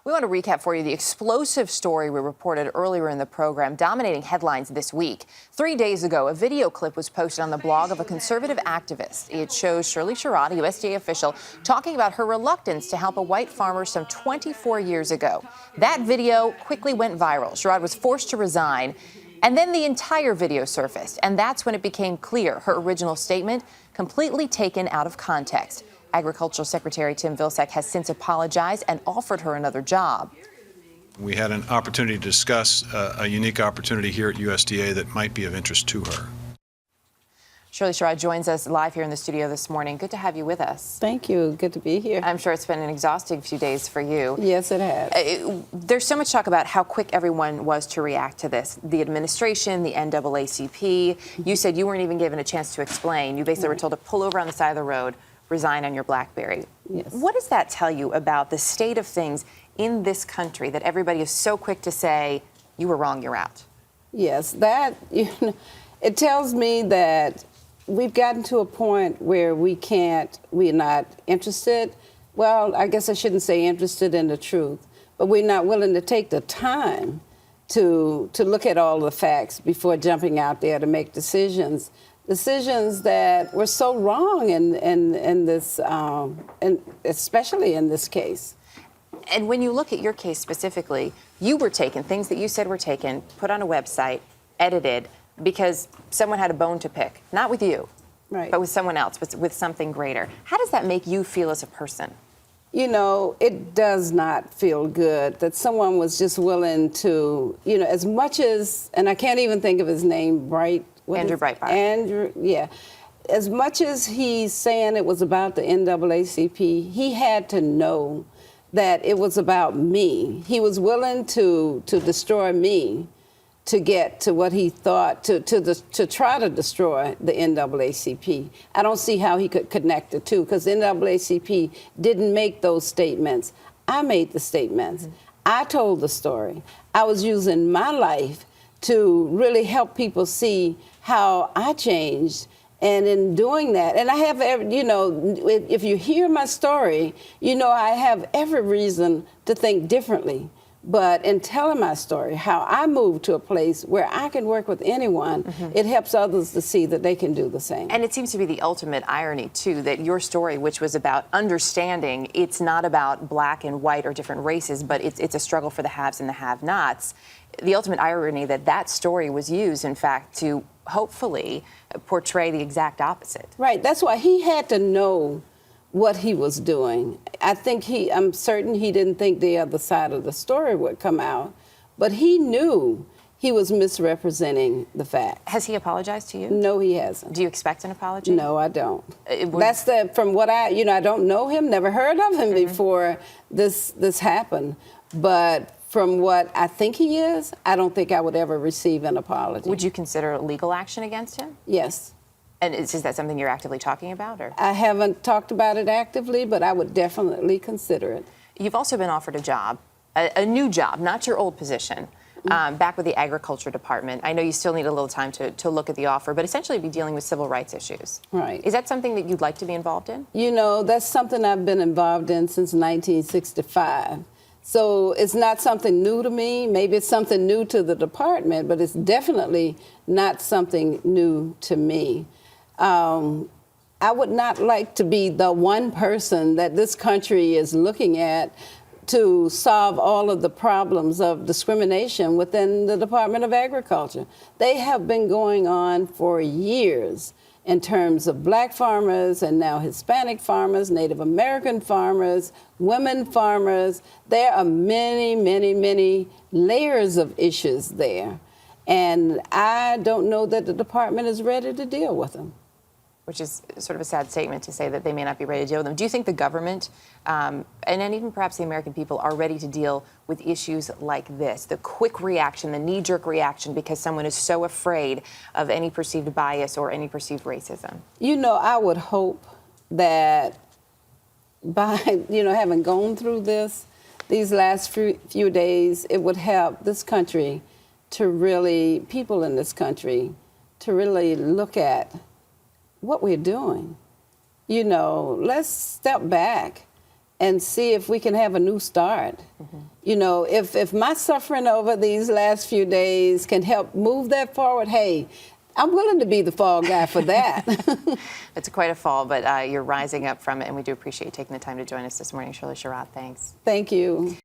We want to recap for you the explosive story we reported earlier in the program, dominating headlines this week. 3 days ago, a video clip was posted on the blog of a conservative activist. It shows Shirley Sherrod, a USDA official, talking about her reluctance to help a white farmer some 24 years ago. That video quickly went viral. Sherrod was forced to resign, and then the entire video surfaced. And that's when it became clear her original statement completely taken out of context. Agricultural Secretary Tim Vilsack has since apologized and offered her another job. We had an opportunity to discuss a unique opportunity here at USDA that might be of interest to her. Shirley Sherrod joins us live here in the studio this morning. Good to have you with us. Thank you. Good to be here. I'm sure it's been an exhausting few days for you. Yes, it has. There's so much talk about how quick everyone was to react to this. The administration, the NAACP. You said you weren't even given a chance to explain. You basically were told to pull over on the side of the road, resign on your BlackBerry. Yes. What does that tell you about the state of things in this country that everybody is so quick to say, you were wrong, you're out? Yes, it tells me that we've gotten to a point where we're not interested. Well, I guess I shouldn't say interested in the truth, but we're not willing to take the time to look at all the facts before jumping out there to make decisions that were so wrong in this, and especially in this case. And when you look at your case specifically, you were taken, things that you said were taken, put on a website, edited, because someone had a bone to pick, not with you, right, but with someone else, with something greater. How does that make you feel as a person? You know, it does not feel good that someone was just willing to, as much as, and I can't even think of his name, Andrew Breitbart. Andrew, yeah. As much as he's saying it was about the NAACP, he had to know that it was about me. He was willing to destroy me to get to what he thought, to try to destroy the NAACP. I don't see how he could connect the two, because the NAACP didn't make those statements. I made the statements. Mm-hmm. I told the story. I was using my life to really help people see how I changed. And in doing that, and I have, if you hear my story, I have every reason to think differently. But in telling my story, how I moved to a place where I can work with anyone, mm-hmm, it helps others to see that they can do the same. And it seems to be the ultimate irony, too, that your story, which was about understanding, it's not about black and white or different races, but it's a struggle for the haves and the have-nots. The ultimate irony that story was used, in fact, to hopefully portray the exact opposite. Right. That's why he had to know what he was doing. I'm certain he didn't think the other side of the story would come out, but he knew he was misrepresenting the facts. Has he apologized to you? No, he hasn't. Do you expect an apology? No, I don't. From what I don't know him, never heard of him, mm-hmm, before this happened, but from what I think he is, I don't think I would ever receive an apology. Would you consider legal action against him? Yes. And is that something you're actively talking about? Or? I haven't talked about it actively, but I would definitely consider it. You've also been offered a job, a new job, not your old position, back with the Agriculture Department. I know you still need a little time to look at the offer, but essentially be dealing with civil rights issues. Right. Is that something that you'd like to be involved in? That's something I've been involved in since 1965. So it's not something new to me. Maybe it's something new to the department, but it's definitely not something new to me. I would not like to be the one person that this country is looking at to solve all of the problems of discrimination within the Department of Agriculture. They have been going on for years in terms of black farmers and now Hispanic farmers, Native American farmers, women farmers. There are many, many, many layers of issues there. And I don't know that the department is ready to deal with them. Which is sort of a sad statement to say that they may not be ready to deal with them. Do you think the government, and then even perhaps the American people, are ready to deal with issues like this? The quick reaction, the knee-jerk reaction, because someone is so afraid of any perceived bias or any perceived racism? I would hope that by, having gone through these last few days, it would help this country to really, people in this country, to really look at what we're doing. Let's step back and see if we can have a new start. You know, if my suffering over these last few days can help move that forward, hey, I'm willing to be the fall guy for that. It's quite a fall, but you're rising up from it, and we do appreciate you taking the time to join us this morning, Shirley Sherrod. Thanks. Thank you.